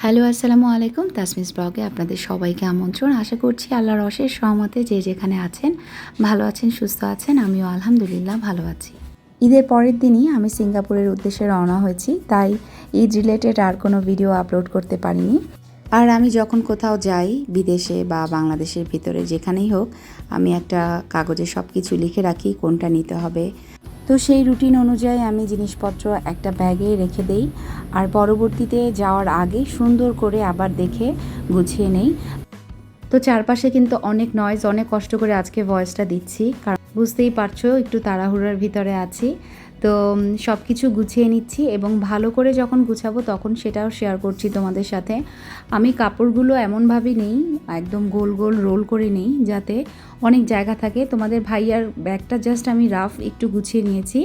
Hello, আসসালামু আলাইকুম। তাসমিস ব্লগে আপনাদের সবাইকে আমন্ত্রণ। আশা করছি আল্লাহর অশেষ রহমতে যে যেখানে আছেন ভালো আছেন, সুস্থ আছেন। আমিও আলহামদুলিল্লাহ ভালো আছি। ঈদের পরের দিনই আমি সিঙ্গাপুরের উদ্দেশ্যে রওনা হয়েছি, তাই ঈদ রিলেটেড আর কোনো ভিডিও আপলোড করতে পারিনি। আর আমি যখন কোথাও যাই বিদেশে বা বাংলাদেশের ভিতরে যেখানেই হোক, আমি একটা কাগজে সব কিছু লিখে রাখি কোনটা নিতে হবে। তো সেই রুটিন অনুযায়ী আমি জিনিসপত্র একটা ব্যাগে রেখে দেই, আর পরবর্তীতে যাওয়ার আগে সুন্দর করে আবার দেখে গুছিয়ে নেই। তো চারপাশে কিন্তু অনেক নয়েজ, অনেক কষ্ট করে আজকে ভয়েসটা দিচ্ছি, কারণ বুঝতেই পারছো একটু তাড়াহুড়োর ভিতরে আছি। তো সব কিছু গুছিয়ে নিচ্ছি এবং ভালো করে যখন গুছাবো তখন সেটাও শেয়ার করছি তোমাদের সাথে। আমি কাপড়গুলো এমনভাবে নেই, একদম গোল গোল রোল করে নেই যাতে অনেক জায়গা থাকে। তোমাদের ভাইয়ার ব্যাগটা জাস্ট আমি রাফ একটু গুছিয়ে নিয়েছি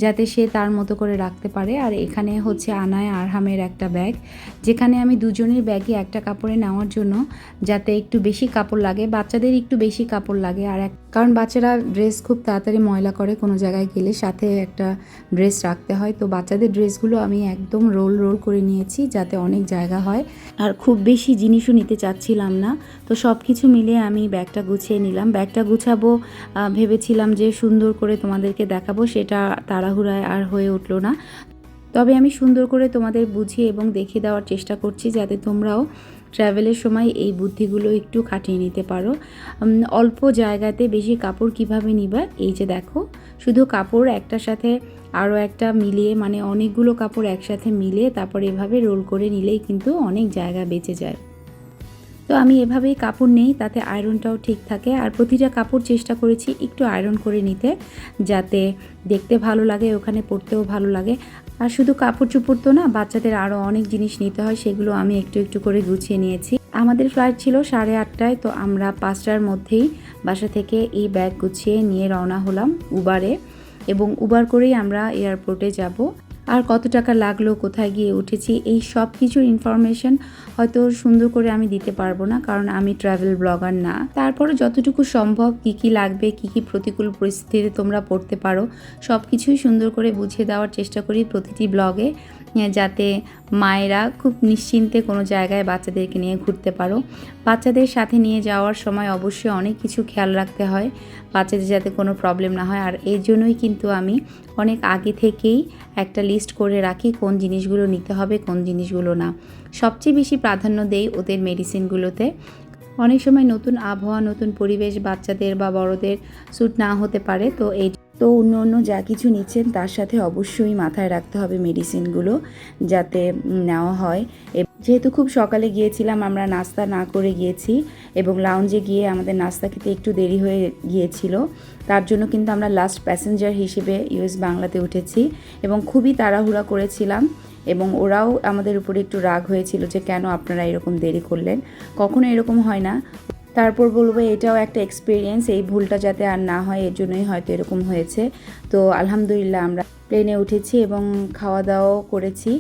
যাতে সে তার মতো করে রাখতে পারে। আর এখানে হচ্ছে আনায়া আরহামের একটা ব্যাগ, যেখানে আমি দুজনের ব্যাগে একটা কাপড়ে নেওয়ার জন্য যাতে একটু বেশি কাপড় লাগে, বাচ্চাদের একটু বেশি কাপড় লাগে। আর কারণ বাচ্চারা ড্রেস খুব তাড়াতাড়ি ময়লা করে কোনো জায়গায় গেলে, সাথে একটা ড্রেস রাখতে হয়। তো বাচ্চাদের ড্রেসগুলো আমি একদম রোল রোল করে নিয়েছি যাতে অনেক জায়গা হয়, আর খুব বেশি জিনিসও নিতে চাচ্ছিলাম না। তো সব কিছু মিলিয়ে আমি ব্যাগটা গুছিয়ে নিলাম। ব্যাগটা গুছাবো ভেবেছিলাম যে সুন্দর করে তোমাদেরকে দেখাবো, সেটা তাড়াহুড়ায় আর হয়ে উঠলো না। তবে আমি সুন্দর করে তোমাদের বুঝিয়ে এবং দেখিয়ে দেওয়ার চেষ্টা করছি যাতে তোমরাও ট্রাভেলের সময় এই বুদ্ধিগুলো একটু খাটিয়ে নিতে পারো। অল্প জায়গাতে বেশি কাপড় কিভাবে নিবা, এই যে দেখো, শুধু কাপড় একটার সাথে আরও একটা মিলিয়ে, মানে অনেকগুলো কাপড় একসাথে মিলিয়ে তারপর এভাবে রোল করে নিলেই কিন্তু অনেক জায়গা বেঁচে যায়। তো আমি এভাবেই কাপড় নেই, তাতে আয়রনটাও ঠিক থাকে। আর প্রতিটা কাপড় চেষ্টা করেছি একটু আয়রন করে নিতে, যাতে দেখতে ভালো লাগে, ওখানে পরতেও ভালো লাগে। আর শুধু কাপড় চোপড় তো না, বাচ্চাদের আরও অনেক জিনিস নিতে হয়, সেগুলো আমি একটু একটু করে গুছিয়ে নিয়েছি। আমাদের ফ্লাইট ছিল 8:30টায়, তো আমরা 5টার মধ্যেই বাসা থেকে এই ব্যাগ গুছিয়ে নিয়ে রওনা হলাম উবারে, এবং উবার করেই আমরা এয়ারপোর্টে যাব। আর কত টাকা লাগলো, কোথায় গিয়ে উঠেছি, এই সব কিছুর ইনফরমেশন হয়তো সুন্দর করে আমি দিতে পারবো না, কারণ আমি ট্রাভেল ব্লগার না। তারপরে যতটুকু সম্ভব কি কি লাগবে, কি কি প্রতিকূল পরিস্থিতিতে তোমরা পড়তে পারো, সব কিছুই সুন্দর করে বুঝিয়ে দেওয়ার চেষ্টা করি প্রতিটি ব্লগে, যাতে মায়েরা খুব নিশ্চিন্তে কোনো জায়গায় বাচ্চাদেরকে নিয়ে ঘুরতে পারো। বাচ্চাদের সাথে নিয়ে যাওয়ার সময় অবশ্যই অনেক কিছু খেয়াল রাখতে হয়, বাচ্চাদের যাতে কোনো প্রবলেম না হয়। আর এই জন্যই কিন্তু আমি অনেক আগে থেকেই একটা লিস্ট করে রাখি কোন জিনিসগুলো নিতে হবে, কোন জিনিসগুলো না। সবচেয়ে বেশি প্রাধান্য দেই ওদের মেডিসিনগুলোতে। অনেক সময় নতুন আবহাওয়া, নতুন পরিবেশ বাচ্চাদের বা বড়দের স্যুট না হতে পারে, তো অন্য যা কিছু নিচ্ছেন তার সাথে অবশ্যই মাথায় রাখতে হবে মেডিসিনগুলো যাতে নেওয়া হয়। যেহেতু খুব সকালে গিয়েছিলাম, আমরা নাস্তা না করে গিয়েছি এবং লাউঞ্জে গিয়ে আমাদের নাস্তা খেতে একটু দেরি হয়ে গিয়েছিল, তার জন্য কিন্তু আমরা লাস্ট প্যাসেঞ্জার হিসেবে ইউএস বাংলাতে উঠেছি এবং খুবই তাড়াহুড়া করেছিলাম, এবং ওরাও আমাদের উপরে একটু রাগ হয়েছিল যে কেন আপনারা এরকম দেরি করলেন। কখনো এরকম হয় না। তারপর বলবো এটাও একটা এক্সপিরিয়েন্স, এই ভুলটা যাতে আর না হয় এর জন্যই হয়তো এরকম হয়েছে। তো আলহামদুলিল্লাহ আমরা প্লেনে উঠেছি এবং খাওয়া দাওয়াও করেছি।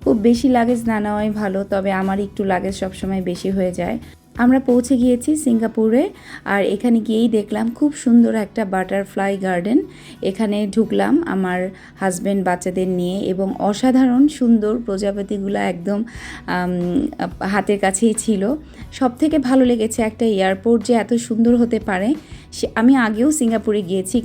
খুব বেশি লাগেজ না নেওয়াই ভালো, তবে আমার একটু লাগেজ সবসময় বেশি হয়ে যায়। আমরা পৌঁছে গিয়েছি সিঙ্গাপুরে, আর এখানে গিয়েই দেখলাম খুব সুন্দর একটা বাটারফ্লাই গার্ডেন। এখানে ঢুকলাম আমার হাজব্যান্ড বাচ্চাদের নিয়ে, এবং অসাধারণ সুন্দর প্রজাপতিগুলো একদম হাতের কাছেই ছিল। সব থেকে ভালো লেগেছে একটা এয়ারপোর্ট যে এত সুন্দর হতে পারে। আমি আগেও সিঙ্গাপুরে গিয়েছি,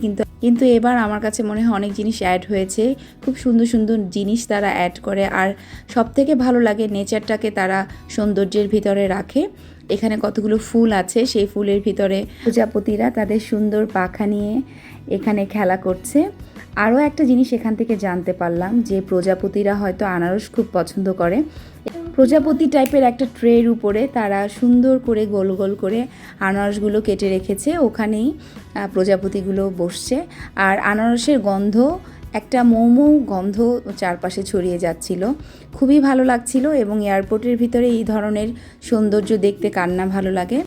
কিন্তু এবার আমার কাছে মনে হয় অনেক জিনিস অ্যাড হয়েছে, খুব সুন্দর সুন্দর জিনিস তারা অ্যাড করে। আর সব থেকে ভালো লাগে নেচারটাকে তারা সৌন্দর্যের ভিতরে রাখে। এখানে কতগুলো ফুল আছে, সেই ফুলের ভিতরে প্রজাপতিরা তাদের সুন্দর পাখা নিয়ে এখানে খেলা করছে। আরও একটা জিনিস এখান থেকে জানতে পারলাম যে প্রজাপতিরা হয়তো আনারস খুব পছন্দ করে। প্রজাপতি টাইপের একটা ট্রের উপরে তারা সুন্দর করে গোল গোল করে আনারসগুলো কেটে রেখেছে, ওখানেই প্রজাপতিগুলো বসছে। আর আনারসের গন্ধ, একটা মৌ গন্ধ চারপাশে ছড়িয়ে যাচ্ছিল, খুবই ভালো লাগছিল। এবং এয়ারপোর্টের ভিতরে এই ধরনের সৌন্দর্য দেখতে কার না ভালো লাগে।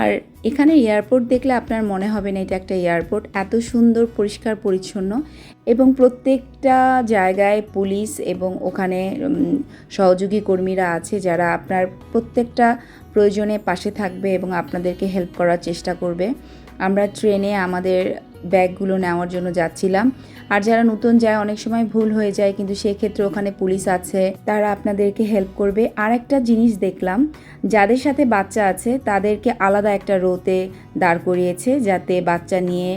আর এখানে এয়ারপোর্ট দেখলে আপনার মনে হবে না এটা একটা এয়ারপোর্ট, এত সুন্দর পরিষ্কার পরিচ্ছন্ন, এবং প্রত্যেকটা জায়গায় পুলিশ এবং ওখানে সহযোগী কর্মীরা আছে যারা আপনার প্রত্যেকটা প্রয়োজনে পাশে থাকবে এবং আপনাদেরকে হেল্প করার চেষ্টা করবে। আমরা ট্রেনে আমাদের ব্যাগগুলো নেওয়ার জন্য যাচ্ছিলাম। আর যারা নতুন যায় অনেক সময় ভুল হয়ে যায়, কিন্তু সেক্ষেত্রে ওখানে পুলিশ আছে, তারা আপনাদেরকে হেল্প করবে। আর একটা জিনিস দেখলাম, যাদের সাথে বাচ্চা আছে তাদেরকে আলাদা একটা রোতে দাঁড় করিয়েছে, যাতে বাচ্চা নিয়ে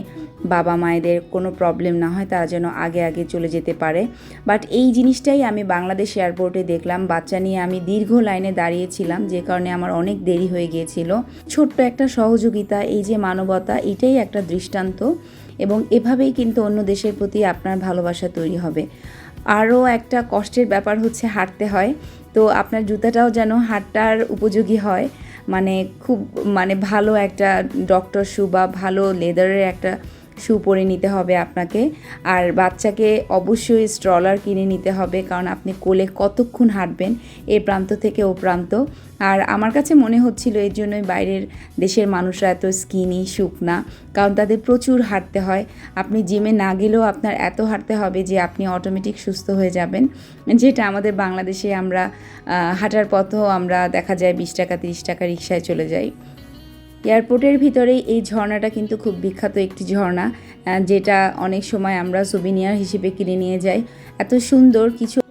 বাবা মায়েদের কোনো প্রবলেম না হয়, তারা যেন আগে আগে চলে যেতে পারে। বাট এই জিনিসটাই আমি বাংলাদেশ এয়ারপোর্টে দেখলাম। বাচ্চা নিয়ে আমি দীর্ঘ লাইনে দাঁড়িয়েছিলাম, যে কারণে আমার অনেক দেরি হয়ে গিয়েছিল। ছোট্ট একটা সহযোগিতা, এই যে মানবতা, এটাই একটা দৃষ্টান্ত, এবং এভাবেই কিন্তু অন্য দেশের প্রতি আপনার ভালোবাসা তৈরি হবে। আরও একটা কষ্টের ব্যাপার হচ্ছে হাঁটতে হয়, তো আপনার জুতাটাও যেন হাঁটার উপযোগী হয়, মানে খুব ভালো একটা ডক্টর শু বা ভালো লেদারের একটা শু পরে নিতে হবে আপনাকে। আর বাচ্চাকে অবশ্যই স্ট্রলার কিনে নিতে হবে, কারণ আপনি কোলে কতক্ষণ হাঁটবেন এই প্রান্ত থেকে ও প্রান্ত। আর আমার কাছে মনে হচ্ছিল এর জন্যই বাইরের দেশের মানুষরা এত স্কিনি, শুকনা, কারণ তাদের প্রচুর হাঁটতে হয়। আপনি জিমে না গেলেও আপনার এত হাঁটতে হবে যে আপনি অটোমেটিক সুস্থ হয়ে যাবেন, যেটা আমাদের বাংলাদেশে আমরা হাঁটার পথও আমরা দেখা যায় 20 টাকা 30 টাকা রিকশায় চলে যাই। এয়ারপোর্টের ভিতরেই এই ঝর্ণাটা কিন্তু খুব বিখ্যাত একটি ঝর্ণা, যেটা অনেক সময় আমরা সুভিনিয়ার হিসেবে কিনে নিয়ে যাই। এত সুন্দর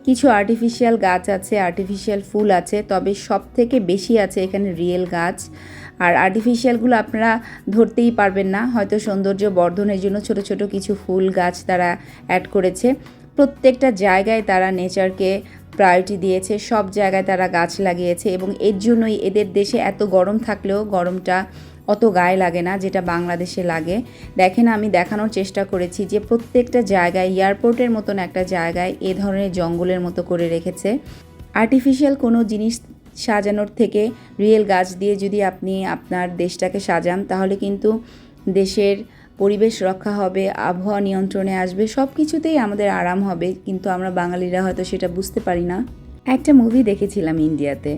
কিছু আর্টিফিশিয়াল গাছ আছে, আর্টিফিশিয়াল ফুল আছে, তবে সব থেকে বেশি আছে এখানে রিয়েল গাছ। আর আর্টিফিশিয়ালগুলো আপনারা ধরতেই পারবেন না, হয়তো সৌন্দর্য বর্ধনের জন্য ছোট ছোট কিছু ফুল গাছ তারা অ্যাড করেছে। প্রত্যেকটা জায়গায় তারা নেচারকে প্রায়োরিটি দিয়েছে, সব জায়গায় তারা গাছ লাগিয়েছে, এবং এর জন্যই এদের দেশে এত গরম থাকলেও গরমটা অত গায়ে লাগে না, যেটা বাংলাদেশে লাগে। দেখেন, আমি দেখানোর চেষ্টা করেছি যে প্রত্যেকটা জায়গায়, এয়ারপোর্টের মতন একটা জায়গায় এ ধরনের জঙ্গলের মতো করে রেখেছে। আর্টিফিশিয়াল কোনো জিনিস সাজানোর থেকে রিয়েল গাছ দিয়ে যদি আপনি আপনার দেশটাকে সাজান, তাহলে কিন্তু দেশের পরিবেশ রক্ষা হবে, আবহাওয়া নিয়ন্ত্রণে আসবে, সব কিছুতেই আমাদের আরাম হবে। কিন্তু আমরা বাঙালিরা হয়তো সেটা বুঝতে পারি না। একটা মুভি দেখেছিলাম ইন্ডিয়াতে,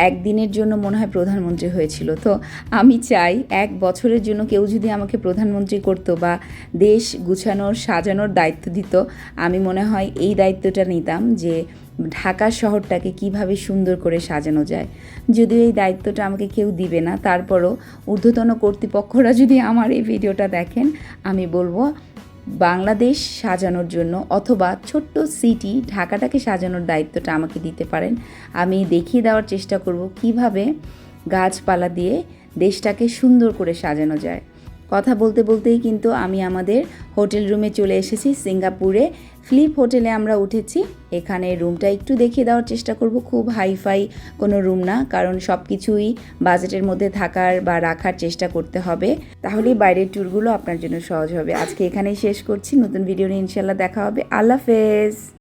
একদিনের জন্য মনে হয় প্রধানমন্ত্রী হয়েছিল। তো আমি চাই 1 বছরের জন্য কেউ যদি আমাকে প্রধানমন্ত্রী করতো বা দেশ গুছানোর সাজানোর দায়িত্ব দিত, আমি মনে হয় এই দায়িত্বটা নিতাম, যে ঢাকা শহরটাকে কিভাবে সুন্দর করে সাজানো যায়। যদিও এই দায়িত্বটা আমাকে কেউ দিবে না, তারপরও ঊর্ধ্বতন কর্তৃপক্ষরা যদি আমার এই ভিডিওটা দেখেন, আমি বলবো বাংলাদেশ সাজানোর জন্য, অথবা ছোট্ট সিটি ঢাকাটাকে সাজানোর দায়িত্বটা আমাকে দিতে পারেন। আমি দেখিয়ে দেওয়ার চেষ্টা করব কিভাবে গাছপালা দিয়ে দেশটাকে সুন্দর করে সাজানো যায়। কথা বলতে বলতেই কিন্তু আমি আমাদের হোটেল রুমে চলে এসেছি। সিঙ্গাপুরে ফ্লিপ হোটেলে আমরা উঠেছি। এখানে রুমটা একটু দেখিয়ে দেওয়ার চেষ্টা করব। খুব হাইফাই কোনো রুম না, কারণ সব কিছুই বাজেটের মধ্যে থাকার বা রাখার চেষ্টা করতে হবে, তাহলেই বাইরের ট্যুরগুলো আপনার জন্য সহজ হবে। আজকে এখানেই শেষ করছি। নতুন ভিডিও নিয়ে ইনশাল্লাহ দেখা হবে। আল্লাহ হাফেজ।